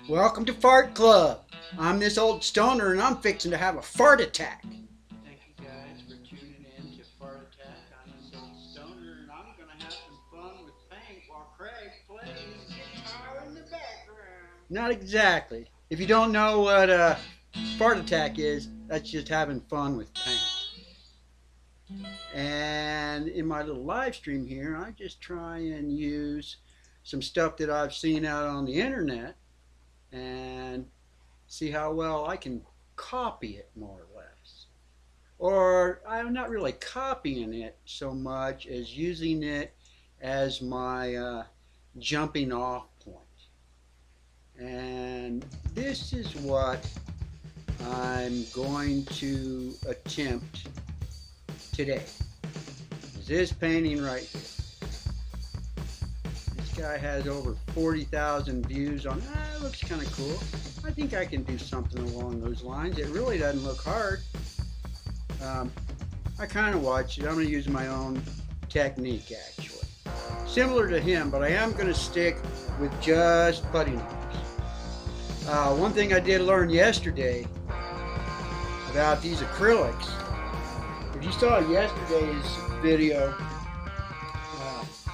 Welcome to Fart Club. I'm this old stoner and I'm fixing to have a fart attack. Thank you guys for tuning in to Fart Attack. I'm this old stoner and I'm going to have some fun with paint while Craig plays his guitar in the background. Not exactly. If you don't know what a fart attack is, that's just having fun with paint. And in my little live stream here, I just try and use some stuff that I've seen out on the internet and see how well I can copy it more or less. Or I'm not really copying it so much as using it as my jumping off point. And this is what I'm going to attempt today. Is this painting right here. This guy has over 40,000 views on it. Looks kind of cool. I think I can do something along those lines. It really doesn't look hard. I kind of watched it. I'm going to use my own technique actually. Similar to him, but I am going to stick with just putty knives. One thing I did learn yesterday about these acrylics, if you saw yesterday's video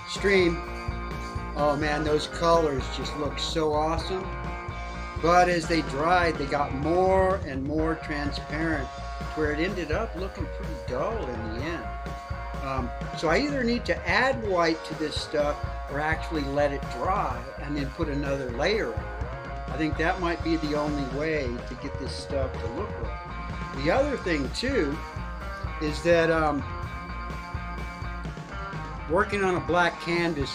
stream, oh man, those colors just look so awesome. But as they dried, they got more and more transparent to where it ended up looking pretty dull in the end. So I either need to add white to this stuff or actually let it dry and then put another layer on. I think that might be the only way to get this stuff to look right. The other thing too is that working on a black canvas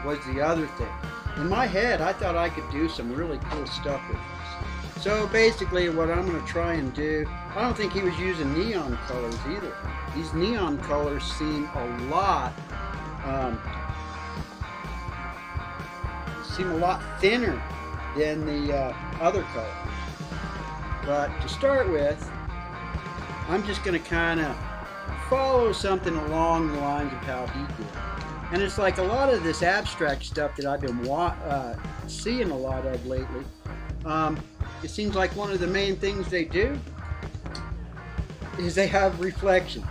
was the other thing. In my head, I thought I could do some really cool stuff with this. So basically what I'm going to try and do, I don't think he was using neon colors either. These neon colors seem a lot thinner than the other colors. But to start with, I'm just going to kind of follow something along the lines of how he did. And it's like a lot of this abstract stuff that I've been seeing a lot of lately. It seems like one of the main things they do is they have reflections.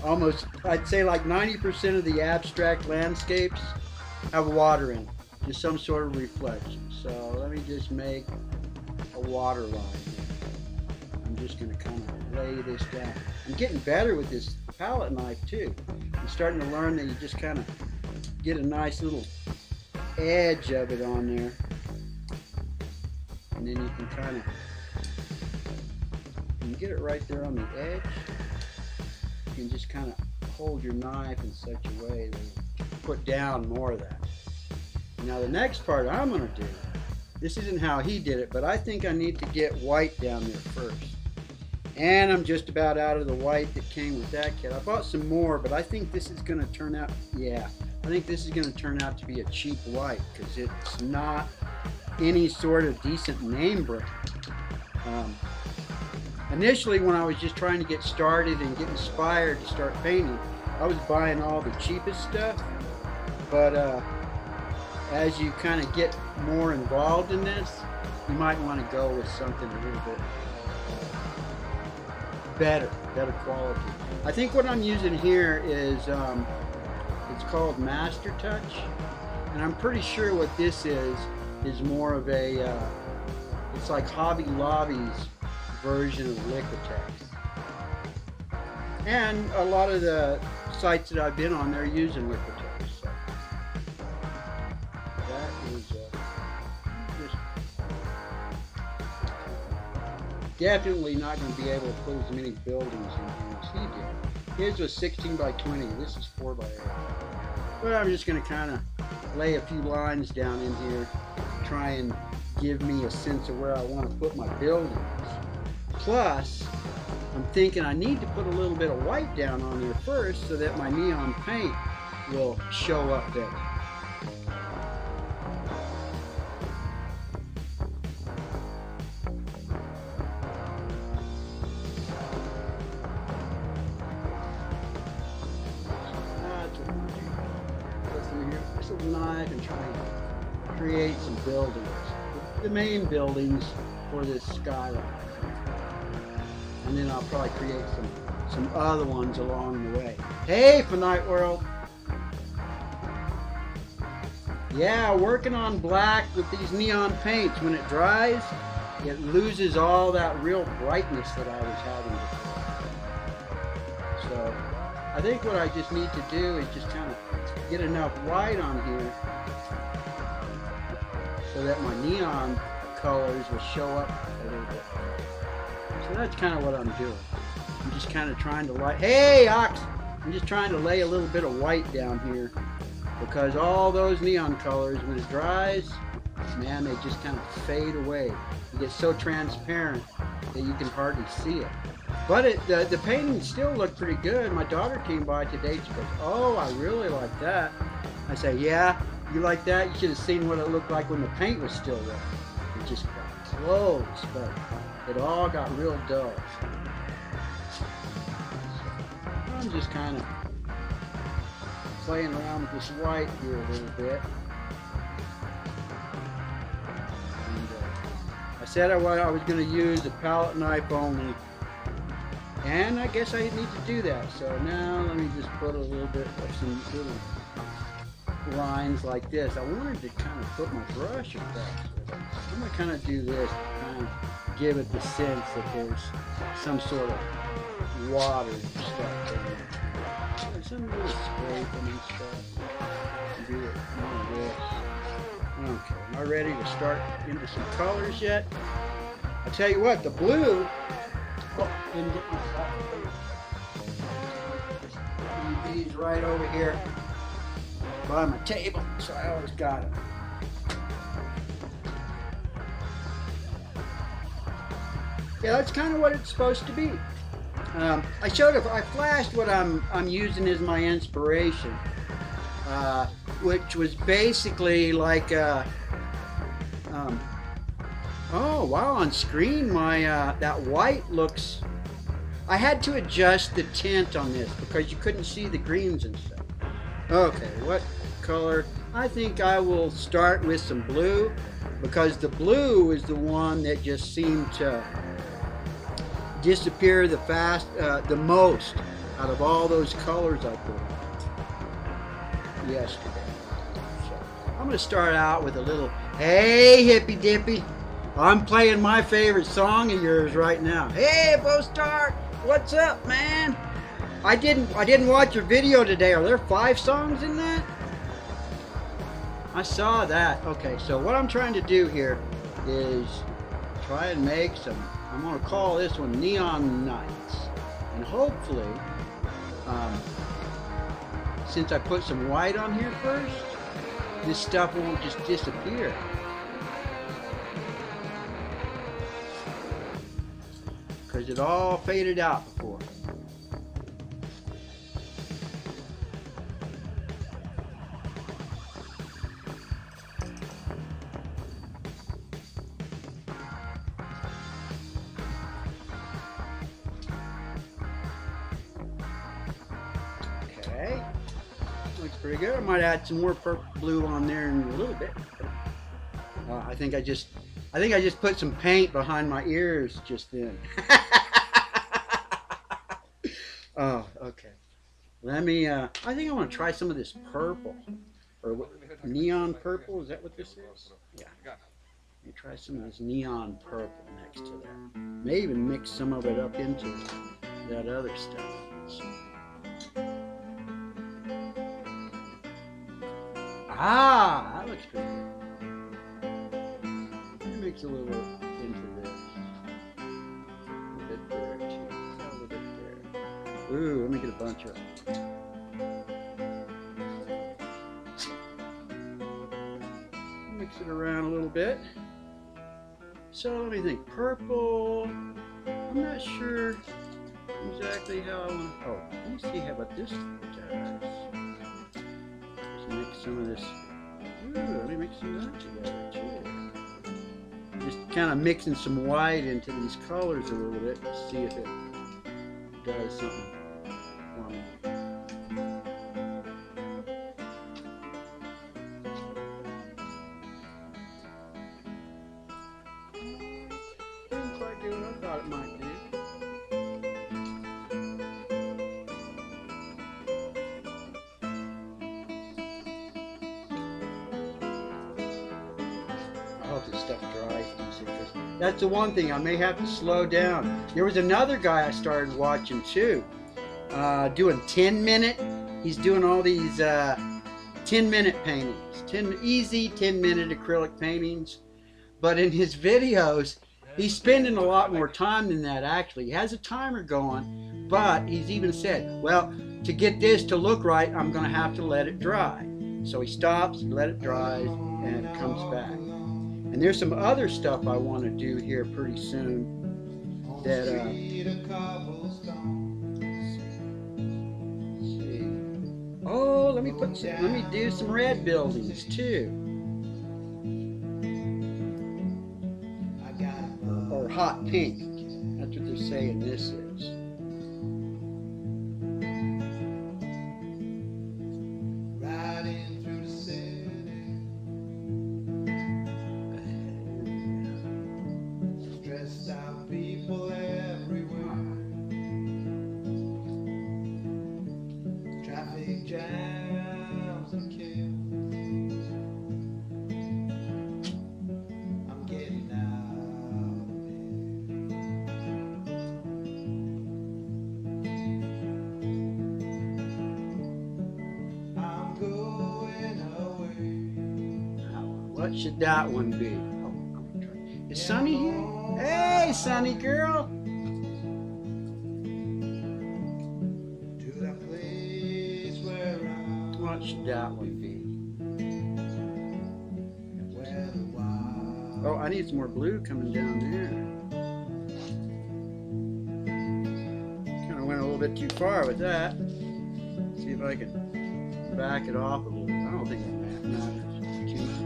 Almost, I'd say like 90% of the abstract landscapes have water in them, just some sort of reflection. So let me just make a water line here. I'm just going to kind of lay this down. I'm getting better with this palette knife too. I'm starting to learn that you just kind of get a nice little edge of it on there, and then you can kind of get it right there on the edge. You can just kind of hold your knife in such a way that you put down more of that. Now the next part I'm going to do, this isn't how he did it, but I think I need to get white down there first. And I'm just about out of the white that came with that kit. I bought some more, but I think this is going to turn out, I think this is going to turn out to be a cheap white because it's not any sort of decent name brand. Initially, when I was just trying to get started and get inspired to start painting, I was buying all the cheapest stuff. But as you kind of get more involved in this, you might want to go with something a little bit better quality. I think what I'm using here is it's called Master Touch, and I'm pretty sure what this is more of a it's like Hobby Lobby's version of Liquitex. And a lot of the sites that I've been on, they're using Liquitex. So that is just definitely not going to be able to put as many buildings in here as he did. His was 16 by 20. This is 4 by 8. But I'm just going to kind of lay a few lines down in here, try and give me a sense of where I want to put my buildings. Plus, I'm thinking I need to put a little bit of white down on there first so that my neon paint will show up better. This little knife and try and create some buildings. the main buildings for this skyline. And then I'll probably create some other ones along the way. Hey, Finite World! Yeah, working on black with these neon paints. When it dries, it loses all that real brightness that I was having before. So, I think what I just need to do is just kind of get enough white on here so that my neon colors will show up a little bit. So that's kind of what I'm doing. I'm just kind of trying to hey, Ox! I'm just trying to lay a little bit of white down here because all those neon colors, when it dries, man, they just kind of fade away. You get so transparent that you can hardly see it. But the paintings still look pretty good. My daughter came by today. She goes, "Oh, I really like that." I say, "Yeah, you like that? You should have seen what it looked like when the paint was still wet. It just got close, but it all got real dull." I'm just kind of playing around with this white here a little bit. And, I said I was going to use a palette knife only. And I guess I need to do that. So now let me just put a little bit of some little lines like this. I wanted to kind of put my brush across it. I'm going to kind of do this, kind of give it the sense that there's some sort of water stuff in there. There's some little scraping and stuff. Do it like this. Okay, am I ready to start into some colors yet? I'll tell you what, the blue. Oh, didn't get my stuff. These right over here by my table, so I always got them. Yeah, that's kind of what it's supposed to be. I flashed what I'm using as my inspiration, which was basically like, oh wow, on screen my that white looks. I had to adjust the tint on this because you couldn't see the greens and stuff. Okay, what color? I think I will start with some blue because the blue is the one that just seemed to disappear the most out of all those colors I put yesterday. So I'm going to start out with a little, hey hippy dippy, I'm playing my favorite song of yours right now. Hey Bo-Star, what's up, man? I didn't watch your video today. Are there 5 songs in that? I saw that. Okay, so what I'm trying to do here is try and make some, I'm going to call this one Neon Nights. And hopefully, since I put some white on here first, this stuff won't just disappear. Because it all faded out before. Okay, looks pretty good. I might add some more purple blue on there in a little bit. I think I just put some paint behind my ears just then. Oh, okay. Let me. I think I want to try some of this purple, or what, neon purple. Is that what this is? Yeah. Let me try some of this neon purple next to that. May even mix some of it up into that other stuff. Ah, that looks pretty good. Let me mix a little into this. A bit there too. A little bit there. Ooh, let me get a bunch of them. Mix it around a little bit. So let me think. Purple. I'm not sure exactly how I want. Oh, let me see how about this does. Mix some of this. Ooh, let me mix some of that together too. Just kind of mixing some white into these colors a little bit to see if it does something for me. tell if this stuff dries easy. That's the one thing, I may have to slow down. There was another guy I started watching too, doing 10-minute. He's doing all these 10-minute paintings, easy 10-minute acrylic paintings. But in his videos, he's spending a lot more time than that actually. He has a timer going, but he's even said, well, to get this to look right, I'm going to have to let it dry. So he stops, let it dry, and it comes back. And there's some other stuff I want to do here pretty soon that oh, let me do some red buildings too. Or hot pink. That's what they're saying this is. Riding through the city, stressed out people everywhere, traffic jams and kills. I'm getting out of here. I'm going away. What should that one be? Oh, I'm gonna try. Is Sunny here? Hey, Sunny girl. To that place where What should that one be? where the wild Oh, I need some more blue coming down there. Kind of went a little bit too far with that. See if I can back it off a little bit. I don't think that matters too much.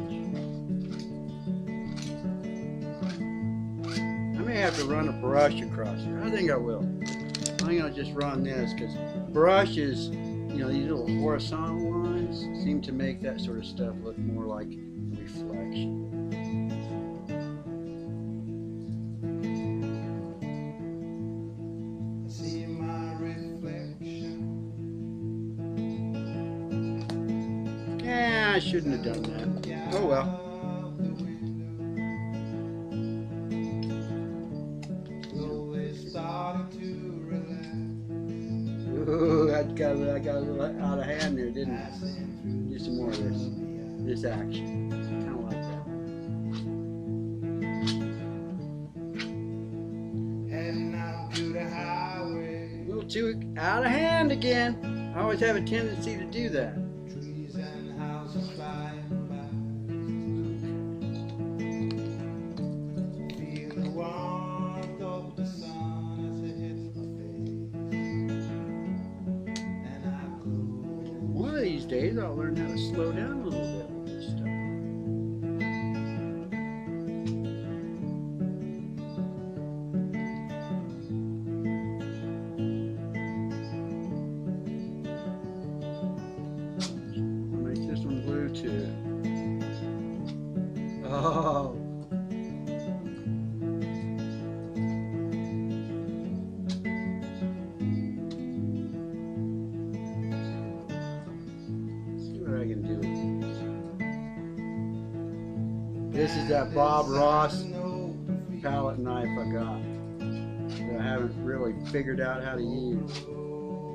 I may have to run a brush across here. I think I will. I think I'll just run this because brushes, you know, these little horizontal lines seem to make that sort of stuff look more like reflection. see my reflection. Yeah, I shouldn't have done that. Oh well. Out the window, slowly starting to relax, Ooh, I got a little out of hand there, didn't I? passing through Do some more of this action. Kind of like that. heading out to the highway, A little too out of hand again. I always have a tendency to do that. trees and houses flying by, feel the warmth of the sun as it hits my face, and I glow. One of these days I'll learn how to slow down a little bit with this stuff. I'll make this one blue too. Oh. See what I can do with these. This is that Bob Ross palette knife I got that I haven't really figured out how to use.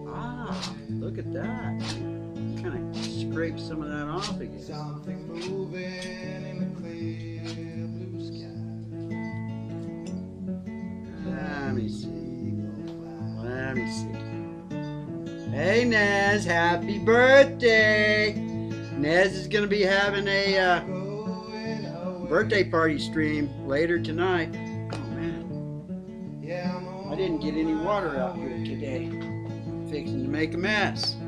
Ah, look at that. Kind of scrape some of that off again. Something moving in the clear blue sky. Let me see. Let me see. Hey Nez, happy birthday! Nez is going to be having a birthday party stream later tonight. Oh man, I didn't get any water out here today. I'm fixing to make a mess. To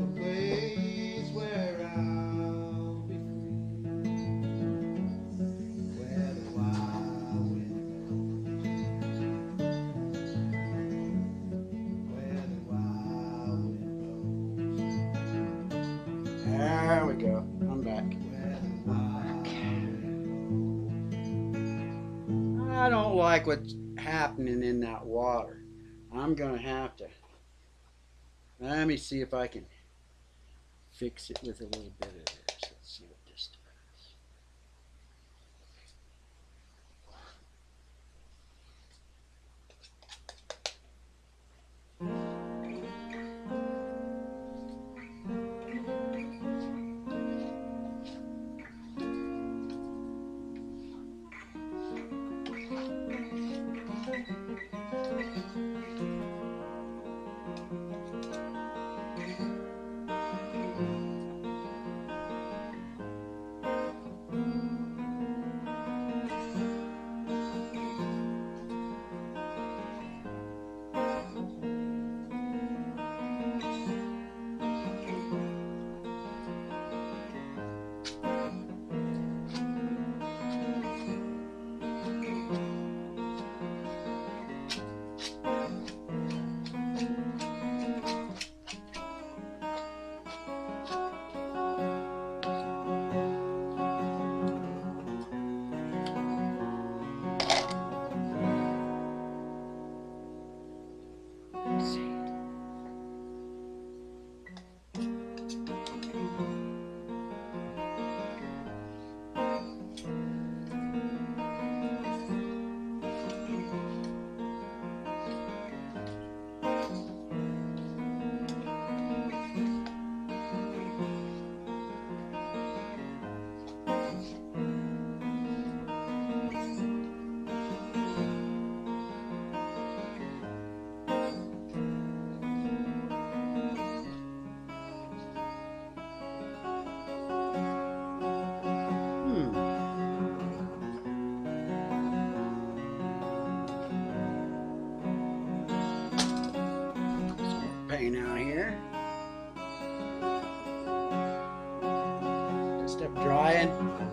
a place where I'll be free, where the wild wind blows, where the wild wind blows, There we go. I'm back. where the wild wind blows. I don't like what's happening in that water. I'm going to have to. Let me see if I can fix it with a little bit of this. Let's see what this does.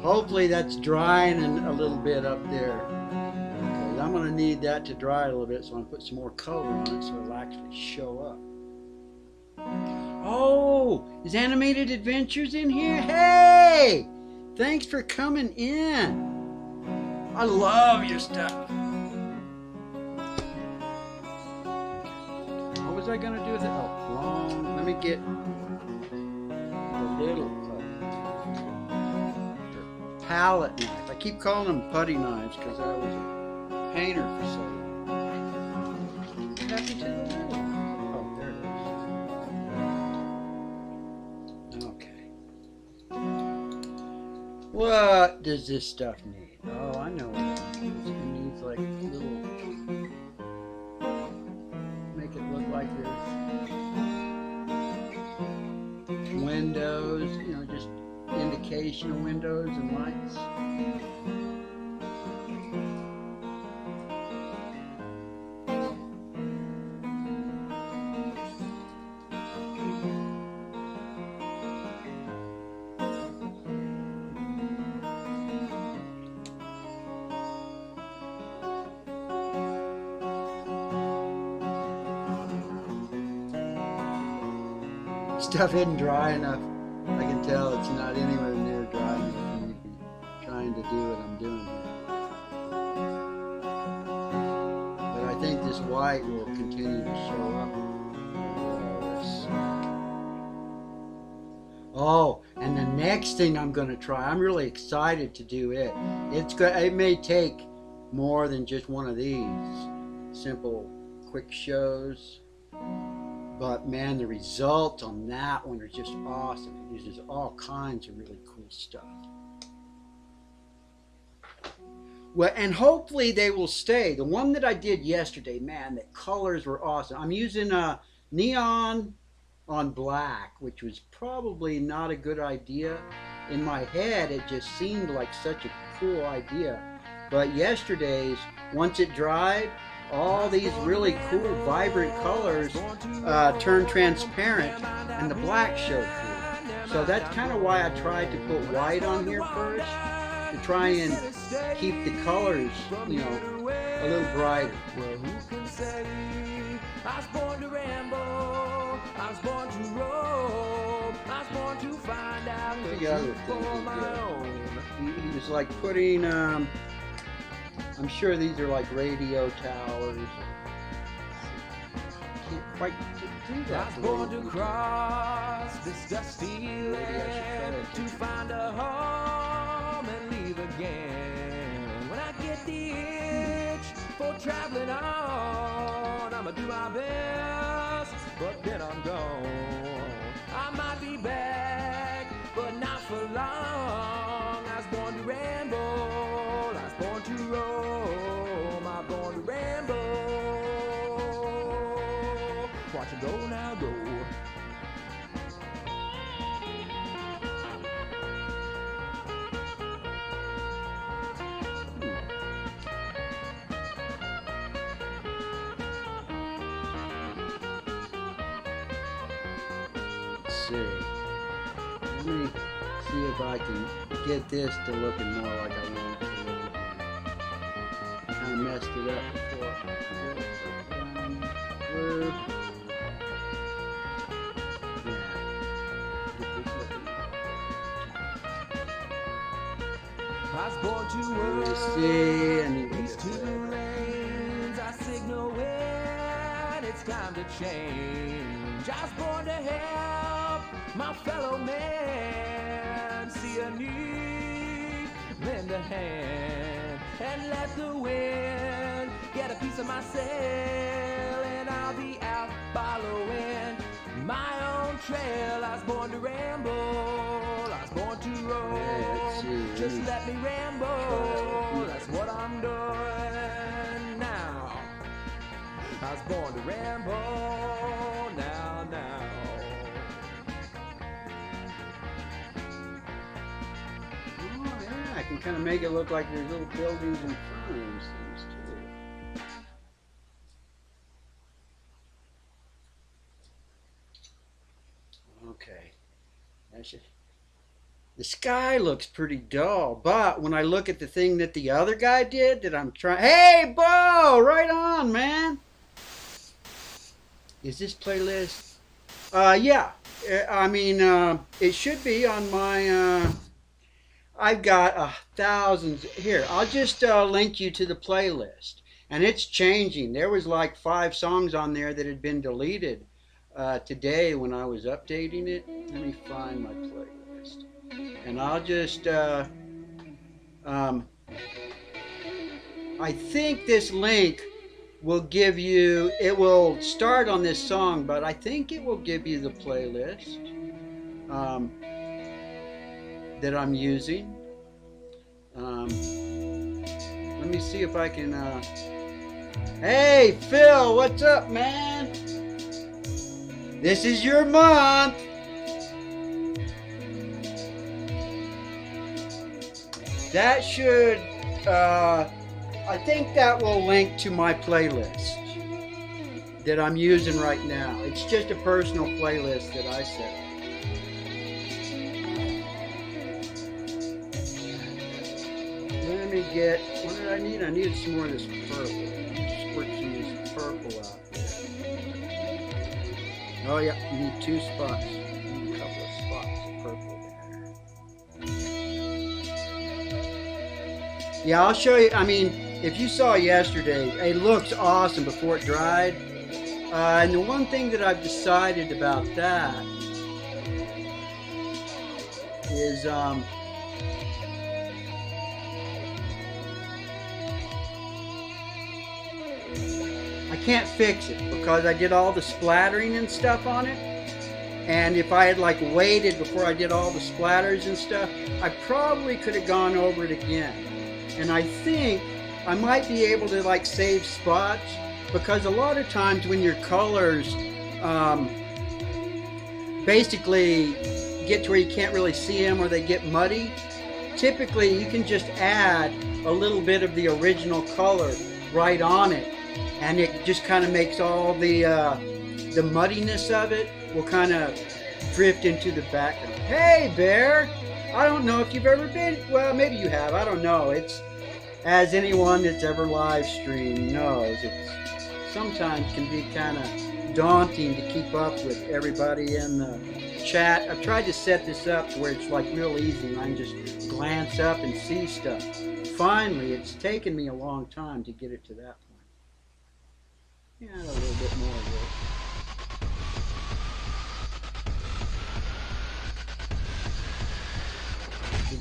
Hopefully that's drying a little bit up there. Because I'm going to need that to dry a little bit, so I'm going to put some more color on it so it'll actually show up. Oh, is Animated Adventures in here? Hey! Thanks for coming in. I love your stuff. What was I going to do with it? Oh, wrong. Let me get the little palette knife. I keep calling them putty knives because I was a painter for so long. What happened to the little one? Oh, there it is. Okay. What does this stuff need? Oh, I know what it needs. It needs like little, make it look like there's windows, you know, just indication of windows and lights. Stuff isn't dry enough. I can tell it's not anywhere near dry enough for me to be trying to do what I'm doing here. But I think this white will continue to show up. Oh, and the next thing I'm going to try, I'm really excited to do it. It may take more than just one of these simple quick shows. But man, the results on that one are just awesome. It uses all kinds of really cool stuff. Well, and hopefully they will stay. The one that I did yesterday, man, the colors were awesome. I'm using a neon on black, which was probably not a good idea. In my head, it just seemed like such a cool idea. But yesterday's, once it dried, all these really cool, vibrant colors turned transparent, and the black showed through. So that's kind of why I tried to put white on here first, to try and keep the colors, you know, a little brighter. Well, who can say I was born to ramble, I was born to roam, I was born to find out the truth for my own. He was like putting, I'm sure these are like radio towers. Can't quite do that. I was born to cross this dusty land, to find a home and leave again. When I get the itch for traveling on, I'ma do my best, but then I'm gone. I might be back, but not for long. I was born to ramble, I was born to roam, I was born to ramble. Watch it go now, go. Let's see. Let me see if I can get this to looking more like I want it to look again. Kind of messed it up before. Blue. I was born to Let me work see. I need these two lanes. I signal when it's time to change. I was born to help my fellow man. See a need, lend a hand, and let the wind get a piece of my sail, and I'll be out following my own trail. I was born to ramble, I was born to roam. Just let me ramble, that's what I'm doing now. I was born to ramble, now. Oh, yeah, I can kind of make it look like there's little buildings in front of these things, too. Okay. That should... the sky looks pretty dull. But when I look at the thing that the other guy did, that I'm trying, hey, Bo, right on, man. Is this playlist? Yeah. I mean, it should be on my. I've got thousands here. I'll just link you to the playlist, and it's changing. There was like 5 songs on there that had been deleted today when I was updating it. Let me find my playlist, and I'll just. I think this link will give you. It will start on this song, but I think it will give you the playlist. That I'm using. Let me see if I can. Hey, Phil, what's up, man? This is your month. That should. I think that will link to my playlist that I'm using right now. It's just a personal playlist that I set up. Let me get, what did I need? I needed some more of this purple. Squirt some of this purple out there. Oh yeah, you need 2 spots. You need a couple of spots of purple there. Yeah, I'll show you. I mean, if you saw yesterday, it looks awesome before it dried. And the one thing that I've decided about that is I can't fix it because I did all the splattering and stuff on it. And if I had like waited before I did all the splatters and stuff, I probably could have gone over it again. And I think I might be able to like save spots, because a lot of times when your colors basically get to where you can't really see them or they get muddy, typically you can just add a little bit of the original color right on it, and it just kind of makes all the muddiness of it will kind of drift into the background. Hey, Bear! I don't know if you've ever been, well, maybe you have, I don't know. It's, as anyone that's ever live streamed knows, it sometimes can be kind of daunting to keep up with everybody in the chat. I've tried to set this up to where it's like real easy and I can just glance up and see stuff. Finally, it's taken me a long time to get it to that point. Yeah, a little bit more of it.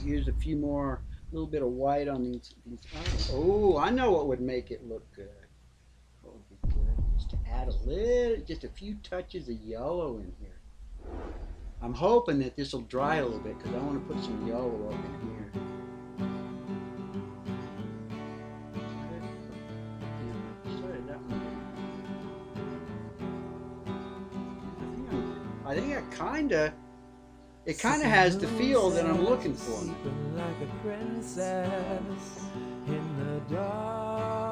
Use a few more, a little bit of white on these. Oh, I know what would make it look good. What would be good? Just to add just a few touches of yellow in here. I'm hoping that this will dry a little bit because I want to put some yellow up in here. I think it kind of has the feel that I'm looking for.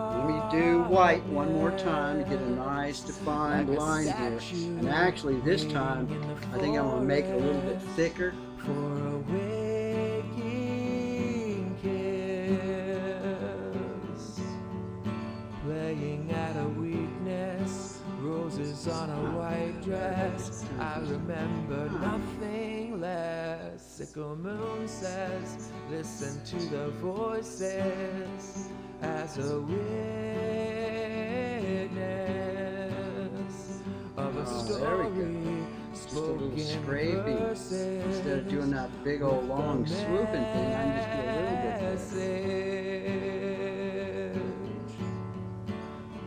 Let me do white one more time to get a nice defined line here. And actually this time, I think I'm going to make it a little bit thicker. Playing at a weakness, roses on a white dress. I remember nothing less. Sickle moon says, listen to the voices as a witness of a story. Just a little scraping. Instead of doing that big old long swooping thing, I'm just doing a little bit there.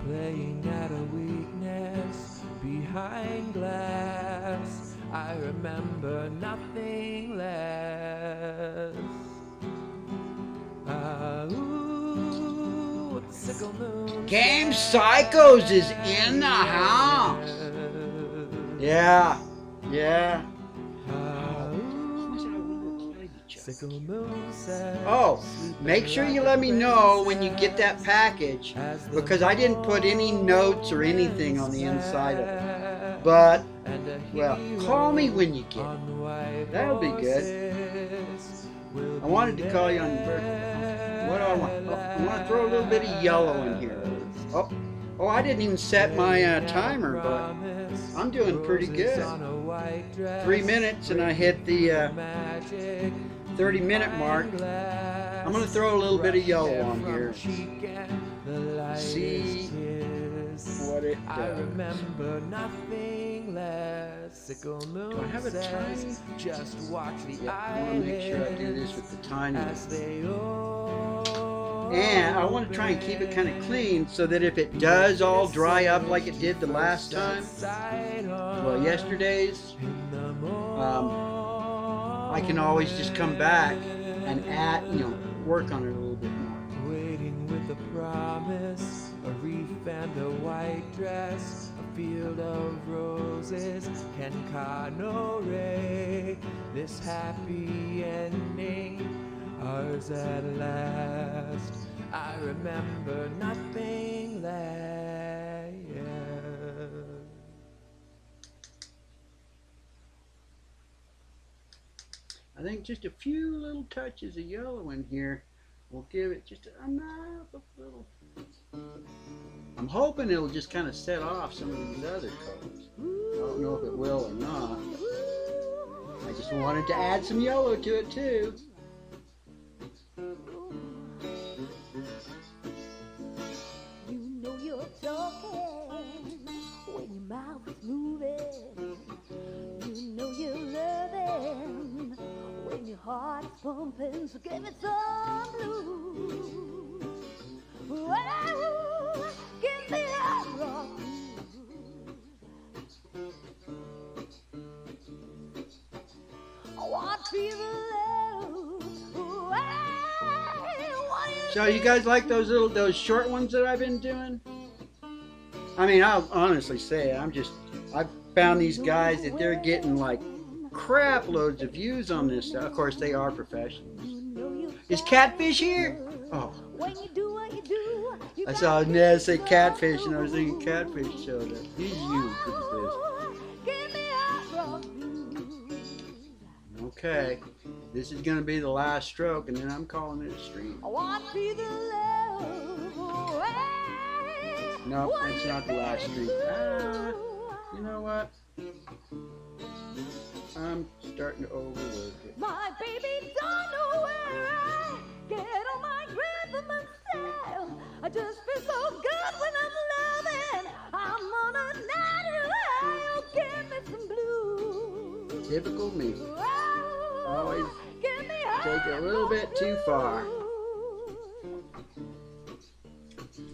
Playing at a weakness behind glass. I remember nothing less. Game Psychos is in the house. Yeah, yeah. Oh, make sure you let me know when you get that package, because I didn't put any notes or anything on the inside of it. But, well, call me when you get it. That'll be good. I wanted to call you on your birthday. What do I want? Oh, I want to throw a little bit of yellow in here. Oh, I didn't even set my timer, but I'm doing pretty good. 3 minutes and I hit the 30-minute mark. I'm going to throw a little bit of yellow on here. See what it does. I remember nothing less. Do I have a tiny? Just watch the Yeah, I want to make sure I do this with the tiny. as they And I want to try and keep it kind of clean so that if it does all dry up like it did the last time, well, yesterday's, I can always just come back and add, work on it a little bit more. Waiting with a promise, a wreath and a white dress, a field of roses, can Canore this happy ending, ours at last. I remember nothing less. I think just a few little touches of yellow in here will give it just enough of a little. I'm hoping it'll just kind of set off some of these other colors. I don't know if it will or not. I just wanted to add some yellow to it too. You know you're talking when your mouth is moving. You know you're loving when your heart is pumping. So give it some blues. Well, give me that rock blues. I want to feel the love. So you guys like those short ones that I've been doing? I mean, I'll honestly say I've found these guys that they're getting like crap loads of views on this stuff. Of course, they are professionals. Is Catfish here? Oh. I saw Ned say Catfish and I was thinking Catfish showed up. He's you for this. Okay. This is going to be the last stroke and then I'm calling it a stream. No, it's not the last streak. You know what? I'm starting to overwork it. My baby don't know where I get on my rhythm and style. I just feel so good when I'm loving. I'm on a night high. Give me some blues. Typical me. Always Give me take it a little bit too far.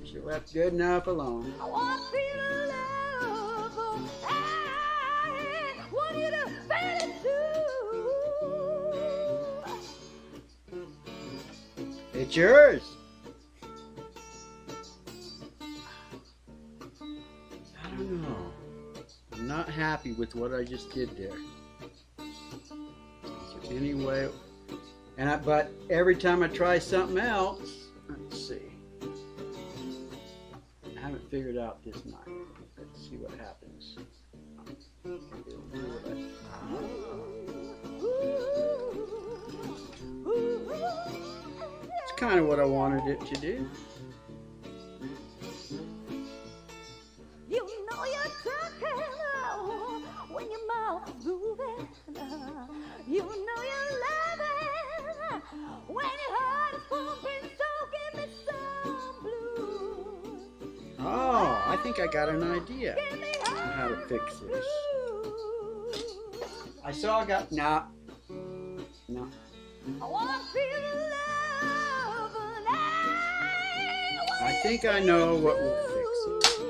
She left good enough alone. I want to feel love. I want you to feel it too. It's yours. I don't know. I'm not happy with what I just did there. Anyway, but every time I try something else, let's see. I haven't figured out this knife. Let's see what happens. It's kind of what I wanted it to do. You know you're talking when your mouth is moving. You know you're loving when your heart is pumping. So give me some blues. Oh, I think I got an idea on how to fix this. I saw I got no. I want to feel love, and I think I know what will fix it.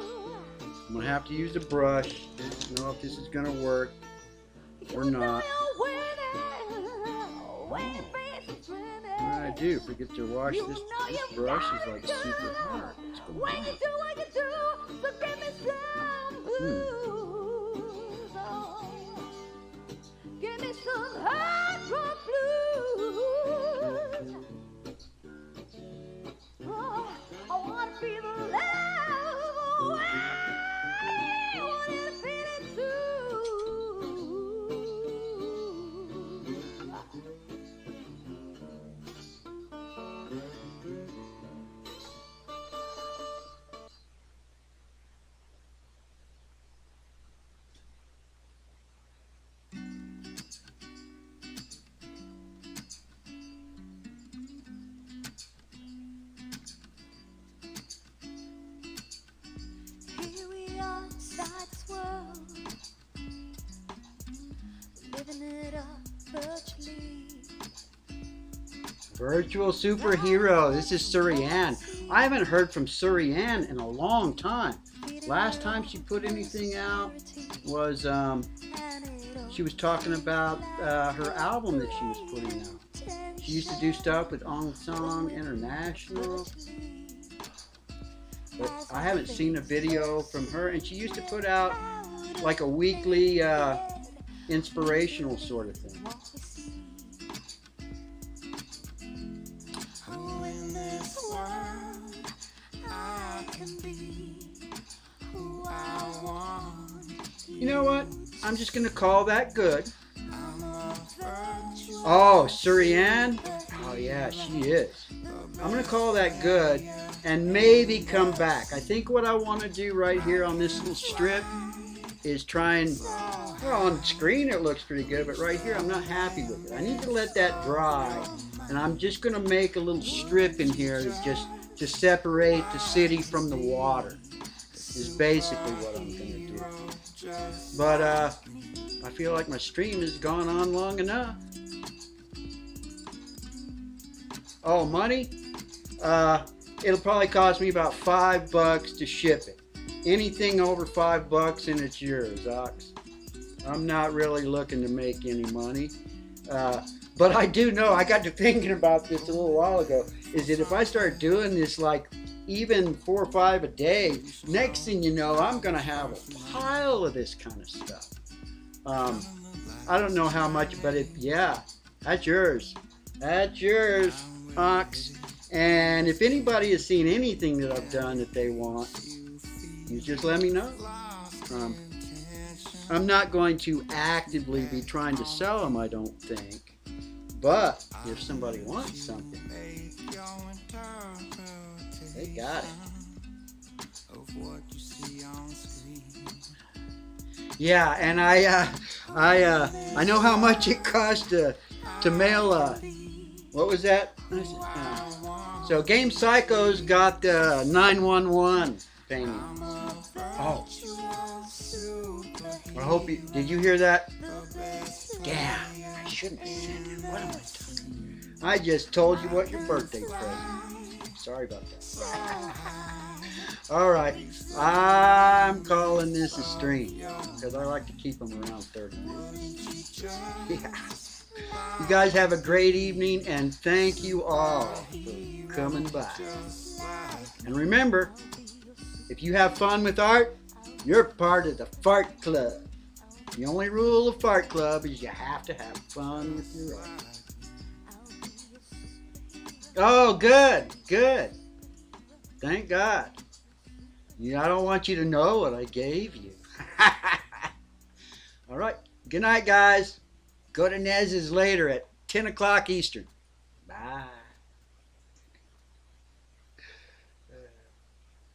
I'm gonna have to use a brush. I don't know if this is gonna work or not. What did I do? Forget to wash this. This brush is like super hard. It's going when you do what you do, so give me some blues. Oh, give me some hard rock blues. Oh, I want to feel the love. Oh, I want you to feel it too. Virtual superhero. This is Surianne. I haven't heard from Surianne in a long time. Last time she put anything out was she was talking about her album that she was putting out. She used to do stuff with On Song International, but I haven't seen a video from her. And she used to put out like a weekly inspirational sort of thing. You know what? I'm just going to call that good. Oh, Surianne? Oh, yeah, she is. I'm going to call that good and maybe come back. I think what I want to do right here on this little strip is try and, well, on screen it looks pretty good, but right here I'm not happy with it. I need to let that dry, and I'm just going to make a little strip in here just to separate the city from the water. Is basically what I'm going to do. But I feel like my stream has gone on long enough. Oh, money? It'll probably cost me about $5 to ship it. Anything over $5 and it's yours, Ox. I'm not really looking to make any money. But I do know, I got to thinking about this a little while ago, is that if I start doing this like even 4 or 5 a day, next thing you know, I'm going to have a pile of this kind of stuff. I don't know how much, but yeah, that's yours. That's yours, Ox. And if anybody has seen anything that I've done that they want, you just let me know. I'm not going to actively be trying to sell them, I don't think. But if somebody wants something, they got it. Yeah, and I know how much it cost to mail what was that? So Game Psycho's got the 911 painting. Oh, I hope you did. You hear that? Yeah, I shouldn't have said that. What am I talking? I just told you what your birthday present. Sorry about that. All right, I'm calling this a stream because I like to keep them around 30 minutes. Yeah. You guys have a great evening, and thank you all for coming by. And remember, if you have fun with art, you're part of the Fart Club. The only rule of Fart Club is you have to have fun with your art. Oh, good, good. Thank God. Yeah, I don't want you to know what I gave you. All right. Good night, guys. Go to Nez's later at 10 o'clock Eastern.